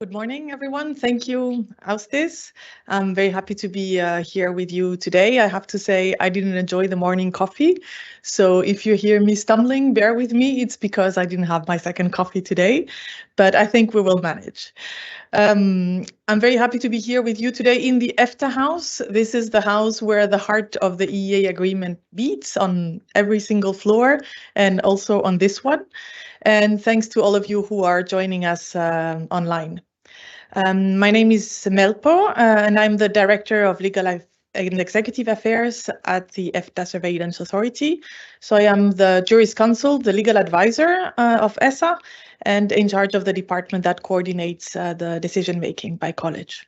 Good morning, everyone. Thank you, Austis. I'm very happy to be here with you today. I have to say I didn't enjoy the morning coffee. So if you hear me stumbling, bear with me. It's because I didn't have my second coffee today, but I think we will manage. I'm very happy to be here with you today in the EFTA house. This is the house where the heart of the EEA agreement beats on every single floor and also on this one. And thanks to all of you who are joining us online. My name is Melpo, and I'm the Director of Legal and Executive Affairs at the EFTA Surveillance Authority. So I am the jurisconsult, the legal advisor of ESA, and in charge of the department that coordinates the decision-making by college.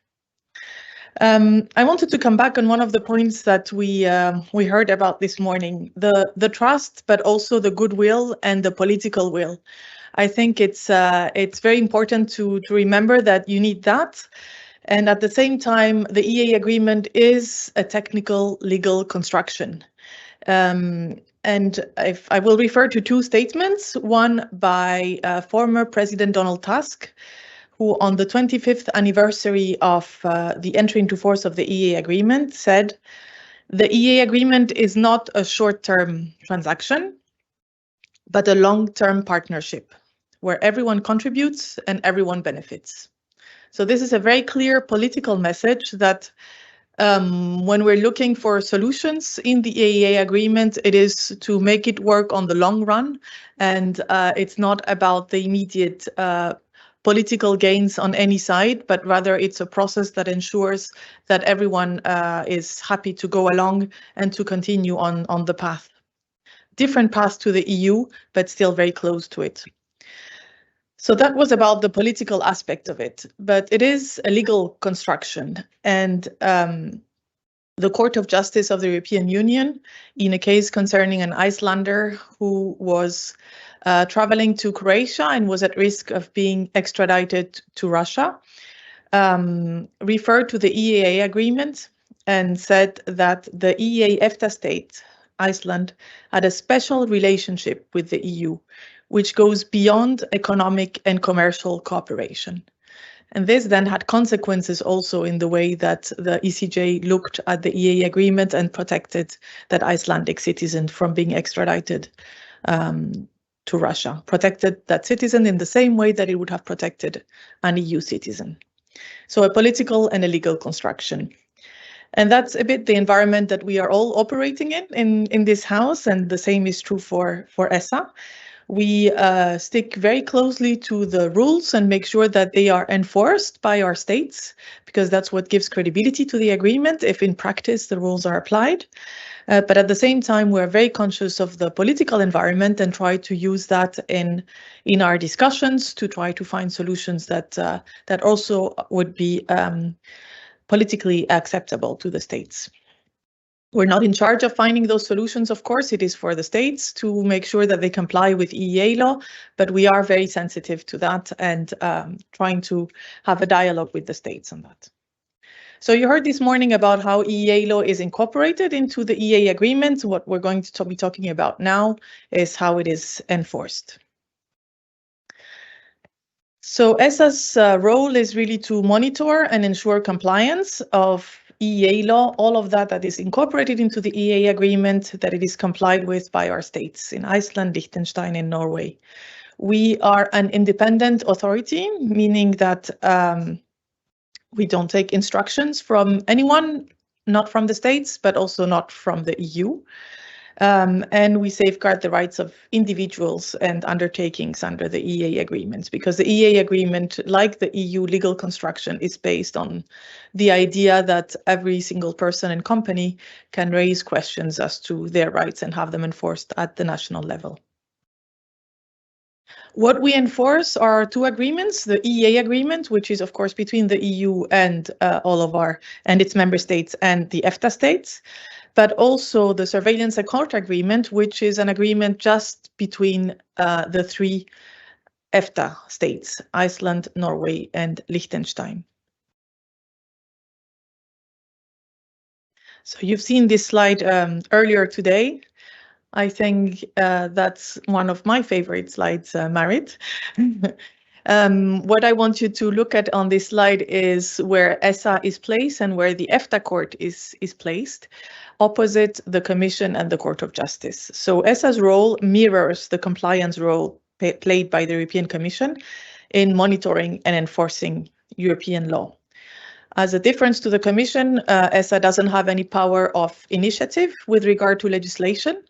I wanted to come back on one of the points that we heard about this morning, the trust, but also the goodwill and the political will. I think it's very important to remember that you need that. And at the same time, the EEA agreement is a technical legal construction. And if I will refer to two statements, one by former President Donald Tusk, who on the 25th anniversary of the entry into force of the EEA agreement said, "The EEA agreement is not a short-term transaction, but a long-term partnership where everyone contributes and everyone benefits." So this is a very clear political message that when we're looking for solutions in the EEA agreement, it is to make it work on the long run, and it's not about the immediate political gains on any side, but rather it's a process that ensures that everyone is happy to go along and to continue on the path. Different path to the EU, but still very close to it. So that was about the political aspect of it, but it is a legal construction. And the Court of Justice of the European Union, in a case concerning an Icelander who was traveling to Croatia and was at risk of being extradited to Russia, referred to the EEA agreement and said that the EEA EFTA state, Iceland, had a special relationship with the EU, which goes beyond economic and commercial cooperation. And this then had consequences also in the way that the ECJ looked at the EEA agreement and protected that Icelandic citizen from being extradited to Russia, protected that citizen in the same way that it would have protected an EU citizen. So a political and a legal construction. And that's a bit the environment that we are all operating in this house, and the same is true for ESA. We stick very closely to the rules and make sure that they are enforced by our states, because that's what gives credibility to the agreement if in practice the rules are applied. But at the same time, we're very conscious of the political environment and try to use that in our discussions to try to find solutions that also would be politically acceptable to the states. We're not in charge of finding those solutions, of course. It is for the states to make sure that they comply with EEA law, but we are very sensitive to that and trying to have a dialogue with the states on that. So you heard this morning about how EEA law is incorporated into the EEA agreement. What we're going to be talking about now is how it is enforced. So ESA's role is really to monitor and ensure compliance of EEA law, all of that is incorporated into the EEA agreement, that it is complied with by our states in Iceland, Liechtenstein, and Norway. We are an independent authority, meaning that we don't take instructions from anyone, not from the states, but also not from the EU. And we safeguard the rights of individuals and undertakings under the EEA agreements, because the EEA agreement, like the EU legal construction, is based on the idea that every single person and company can raise questions as to their rights and have them enforced at the national level. What we enforce are two agreements: the EEA agreement, which is of course between the EU and its member states and the EFTA states, but also the surveillance and court agreement, which is an agreement just between the three EFTA states, Iceland, Norway, and Liechtenstein. So you've seen this slide earlier today. I think that's one of my favorite slides, Marit. What I want you to look at on this slide is where ESA is placed and where the EFTA court is placed, opposite the Commission and the Court of Justice. So ESA's role mirrors the compliance role played by the European Commission in monitoring and enforcing European law. As a difference to the Commission, ESA doesn't have any power of initiative with regard to legislation.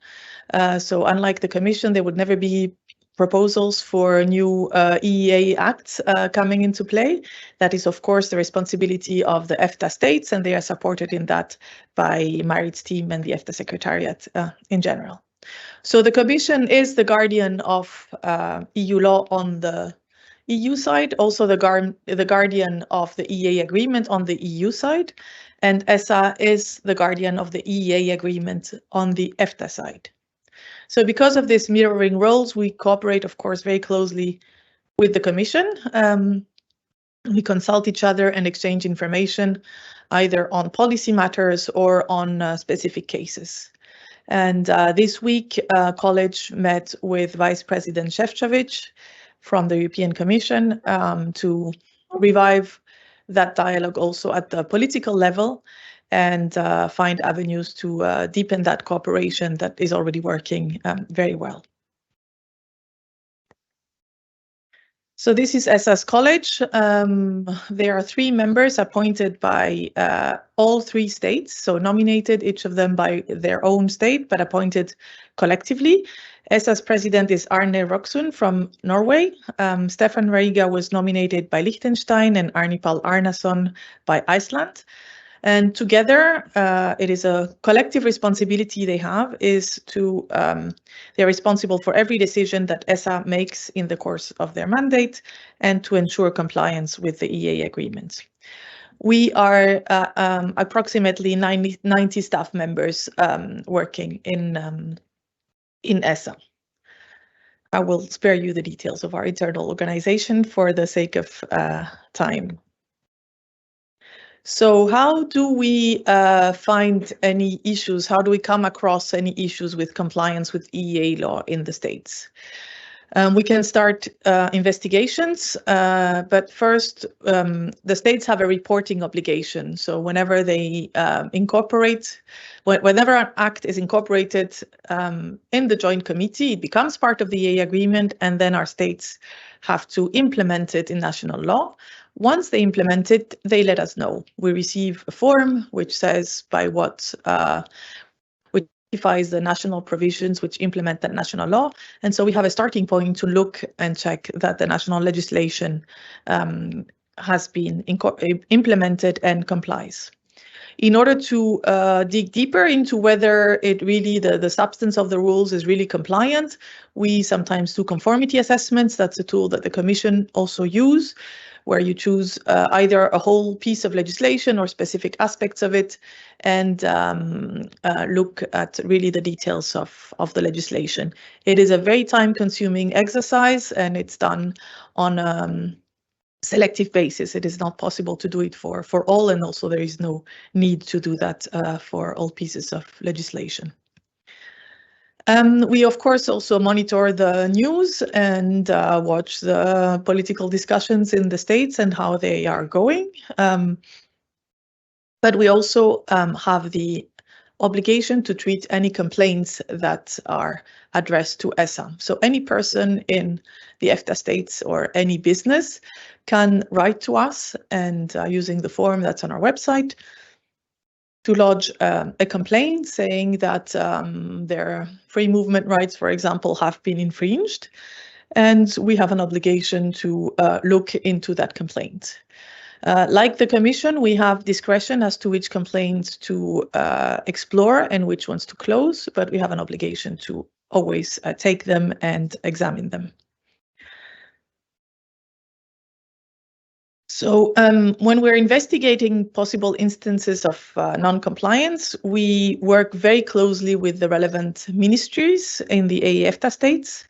So unlike the Commission, there would never be proposals for new EEA acts coming into play. That is, of course, the responsibility of the EFTA states, and they are supported in that by Marit's team and the EFTA Secretariat in general. So the Commission is the guardian of EU law on the EU side, also the guardian of the EEA agreement on the EU side, and ESA is the guardian of the EEA agreement on the EFTA side. So because of this mirroring roles, we cooperate, of course, very closely with the Commission. We consult each other and exchange information, either on policy matters or on specific cases. And this week, College met with Vice President Šefčovič from the European Commission to revive that dialogue also at the political level and find avenues to deepen that cooperation that is already working very well. So this is ESA's college. There are 3 members appointed by all 3 states, so nominated, each of them by their own state, but appointed collectively. ESA's president is Arne Roksund from Norway. Stefan Reiga was nominated by Liechtenstein and Arnipal Arnason by Iceland. And together, it is a collective responsibility they have, is to, they're responsible for every decision that ESA makes in the course of their mandate and to ensure compliance with the EEA agreement. We are approximately 90 staff members working in ESA. I will spare you the details of our internal organization for the sake of time. So how do we find any issues? How do we come across any issues with compliance with EEA law in the States? We can start investigations, but first, the states have a reporting obligation. So whenever they whenever an act is incorporated in the joint committee, it becomes part of the EEA agreement, and then our states have to implement it in national law. Once they implement it, they let us know. We receive a form which says by what which identifies the national provisions which implement that national law. And so we have a starting point to look and check that the national legislation has been implemented and complies. In order to dig deeper into whether it really, the substance of the rules is really compliant, we sometimes do conformity assessments. That's a tool that the Commission also use, where you choose either a whole piece of legislation or specific aspects of it and look at really the details of the legislation. It is a very time-consuming exercise, and it's done on a selective basis. It is not possible to do it for all, and also there is no need to do that for all pieces of legislation. We, of course, also monitor the news and watch the political discussions in the States and how they are going. But we also have the obligation to treat any complaints that are addressed to ESA. So any person in the EFTA states or any business can write to us and using the form that's on our website, to lodge a complaint saying that their free movement rights, for example, have been infringed. And we have an obligation to look into that complaint. Like the Commission, we have discretion as to which complaints to explore and which ones to close, but we have an obligation to always take them and examine them. So when we're investigating possible instances of non-compliance, we work very closely with the relevant ministries in the EFTA states.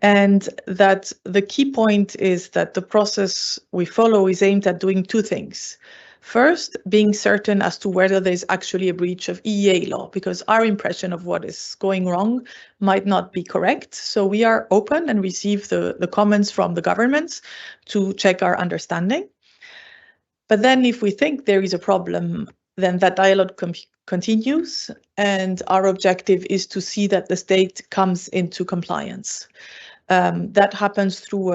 And that the key point is that the process we follow is aimed at doing 2 things. First, being certain as to whether there's actually a breach of EEA law, because our impression of what is going wrong might not be correct. So we are open and receive the comments from the governments to check our understanding. But then if we think there is a problem, then that dialogue continues, and our objective is to see that the state comes into compliance. That happens through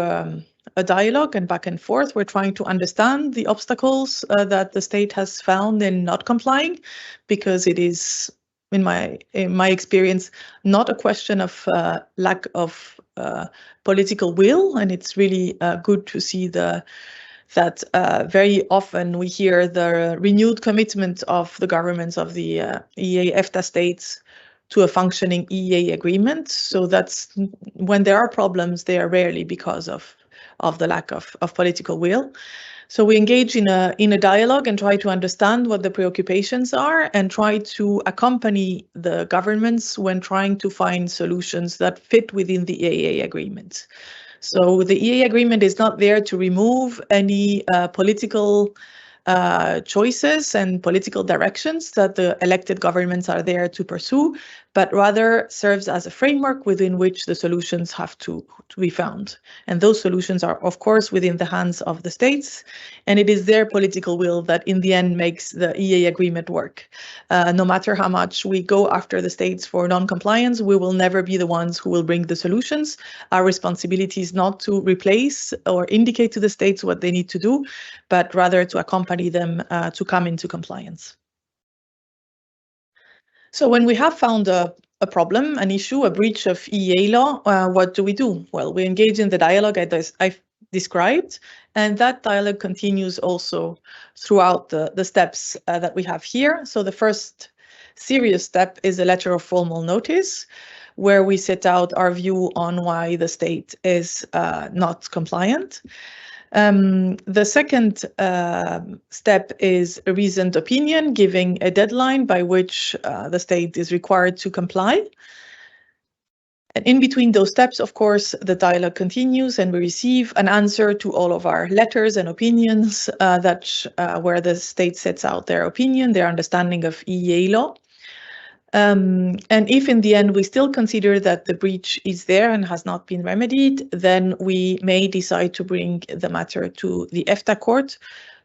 a dialogue and back and forth. We're trying to understand the obstacles that the state has found in not complying, because it is, in my experience, not a question of lack of political will, and it's really good to see that very often we hear the renewed commitment of the governments of the EEA EFTA states to a functioning EEA agreement. So that's when there are problems, they are rarely because of the lack of political will. So we engage in a dialogue and try to understand what the preoccupations are and try to accompany the governments when trying to find solutions that fit within the EEA agreement. So the EEA agreement is not there to remove any political choices and political directions that the elected governments are there to pursue, but rather serves as a framework within which the solutions have to be found. And those solutions are, of course, within the hands of the states, and it is their political will that in the end makes the EEA agreement work. No matter how much we go after the states for non-compliance, we will never be the ones who will bring the solutions. Our responsibility is not to replace or indicate to the states what they need to do, but rather to accompany them to come into compliance. So when we have found a problem, an issue, a breach of EEA law, what do we do? Well, we engage in the dialogue I've described, and that dialogue continues also throughout the steps that we have here. So the first serious step is a letter of formal notice, where we set out our view on why the state is not compliant. The second step is a reasoned opinion, giving a deadline by which the state is required to comply. And in between those steps, of course, the dialogue continues and we receive an answer to all of our letters and opinions where the state sets out their opinion, their understanding of EEA law. And if in the end we still consider that the breach is there and has not been remedied, then we may decide to bring the matter to the EFTA court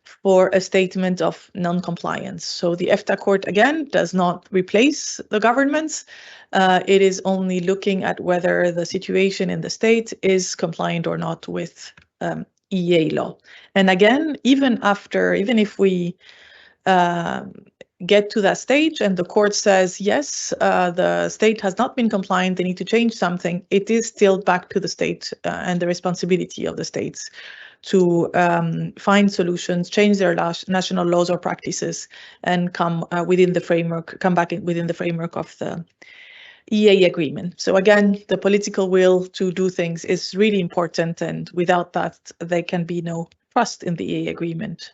for a statement of non-compliance. So the EFTA court, again, does not replace the governments. It is only looking at whether the situation in the state is compliant or not with EEA law. And again, even if we get to that stage and the court says, yes, the state has not been compliant, they need to change something, it is still back to the state and the responsibility of the states to find solutions, change their national laws or practices, and come back within the framework of the EEA agreement. So again, the political will to do things is really important, and without that, there can be no trust in the EEA agreement.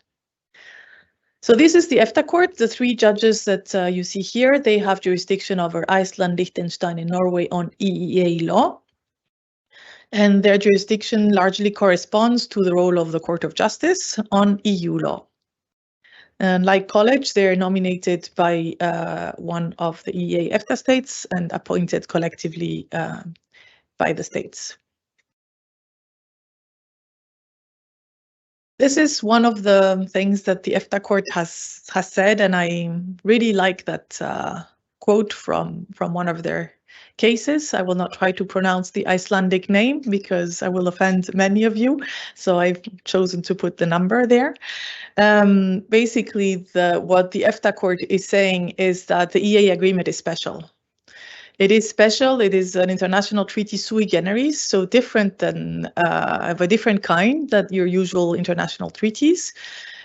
So this is the EFTA court. The three judges that you see here, they have jurisdiction over Iceland, Liechtenstein, and Norway on EEA law. And their jurisdiction largely corresponds to the role of the Court of Justice on EU law. And like college, they're nominated by one of the EEA EFTA states and appointed collectively by the states. This is one of the things that the EFTA court has said, and I really like that quote from one of their cases. I will not try to pronounce the Icelandic name because I will offend many of you, so I've chosen to put the number there. Basically, what the EFTA court is saying is that the EEA agreement is special. It is special. It is an international treaty sui generis, so different than of a different kind than your usual international treaties.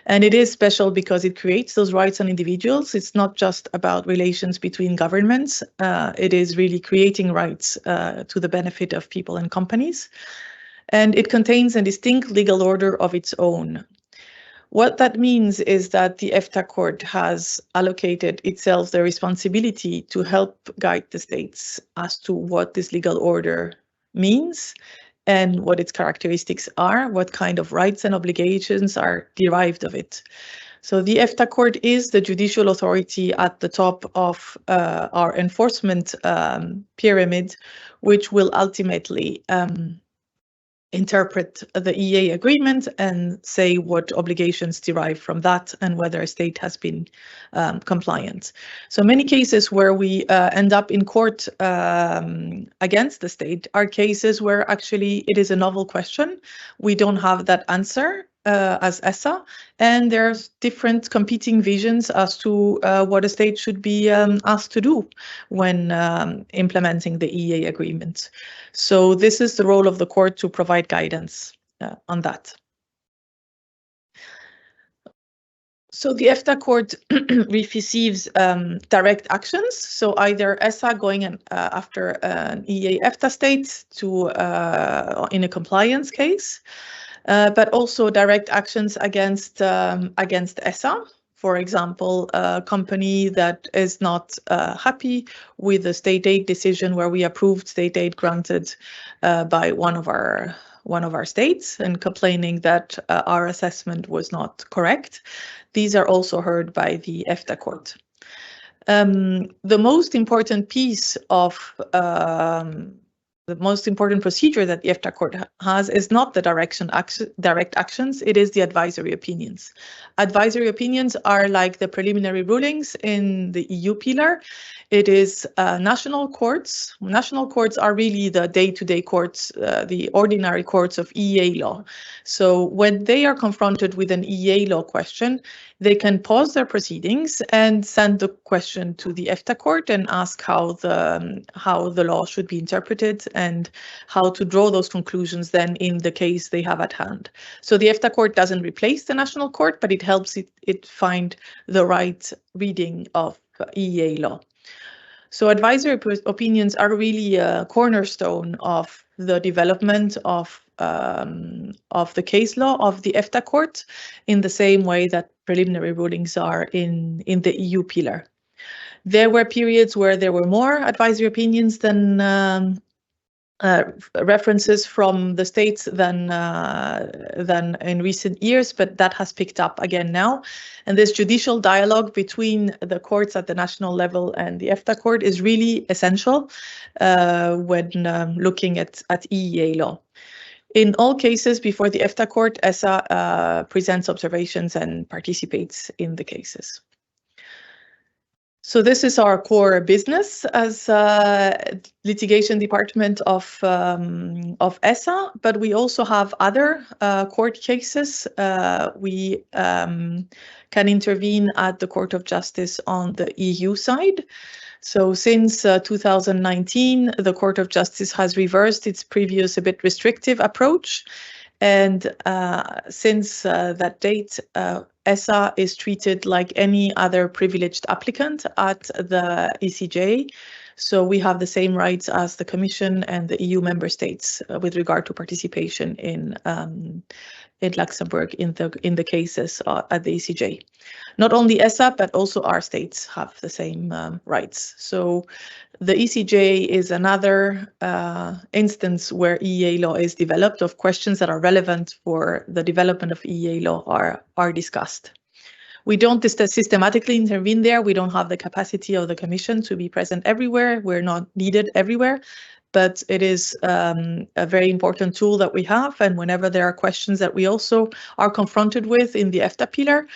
And it is special because it creates those rights on individuals. It's not just about relations between governments. It is really creating rights to the benefit of people and companies. And it contains a distinct legal order of its own. What that means is that the EFTA court has allocated itself the responsibility to help guide the states as to what this legal order means and what its characteristics are, what kind of rights and obligations are derived of it. So the EFTA court is the judicial authority at the top of our enforcement pyramid, which will ultimately interpret the EEA agreement and say what obligations derive from that and whether a state has been compliant. So many cases where we end up in court against the state are cases where actually it is a novel question. We don't have that answer as ESA, and there's different competing visions as to what a state should be asked to do when implementing the EEA agreement. So this is the role of the court to provide guidance on that. So the EFTA court receives direct actions. So either ESA going after an EEA EFTA state to in a compliance case, but also direct actions against ESA. For example, a company that is not happy with the state aid decision where we approved state aid granted by one of our states and complaining that our assessment was not correct. These are also heard by the EFTA court. The most important piece of the most important procedure that the EFTA court has is not the direct actions, it is the advisory opinions. Advisory opinions are like the preliminary rulings in the EU pillar. It is national courts. National courts are really the day-to-day courts, the ordinary courts of EEA law. So when they are confronted with an EEA law question, they can pause their proceedings and send the question to the EFTA court and ask how the law should be interpreted and how to draw those conclusions then in the case they have at hand. So the EFTA court doesn't replace the national court, but it helps it find the right reading of EEA law. So advisory opinions are really a cornerstone of the development of the case law of the EFTA court, in the same way that preliminary rulings are in the EU pillar. There were periods where there were more advisory opinions than references from the states than in recent years, but that has picked up again now. And this judicial dialogue between the courts at the national level and the EFTA court is really essential when looking at EEA law. In all cases before the EFTA court, ESA presents observations and participates in the cases. So this is our core business as litigation department of ESA, but we also have other court cases. We can intervene at the Court of Justice on the EU side. So since 2019, the Court of Justice has reversed its previous a bit restrictive approach. And since that date, ESA is treated like any other privileged applicant at the ECJ. So we have the same rights as the Commission and the EU member states with regard to participation in Luxembourg in the cases at the ECJ. Not only ESA, but also our states have the same rights. So the ECJ is another instance where EEA law is developed, of questions that are relevant for the development of EEA law are discussed. We don't systematically intervene there. We don't have the capacity of the Commission to be present everywhere. We're not needed everywhere. But it is a very important tool that we have. And whenever there are questions that we also are confronted with in the EFTA pillar,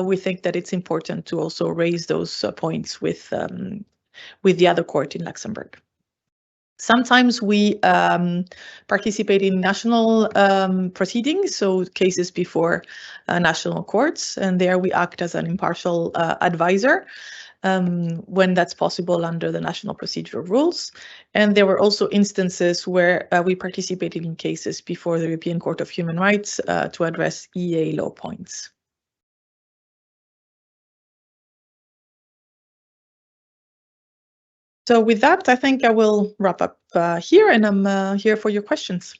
we think that it's important to also raise those points with the other court in Luxembourg. Sometimes we participate in national proceedings, so cases before national courts, and there we act as an impartial advisor. When that's possible under the national procedural rules. And there were also instances where we participated in cases before the European Court of Human Rights to address EEA law points. So with that, I think I will wrap up here, and I'm here for your questions.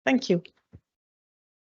Thank you.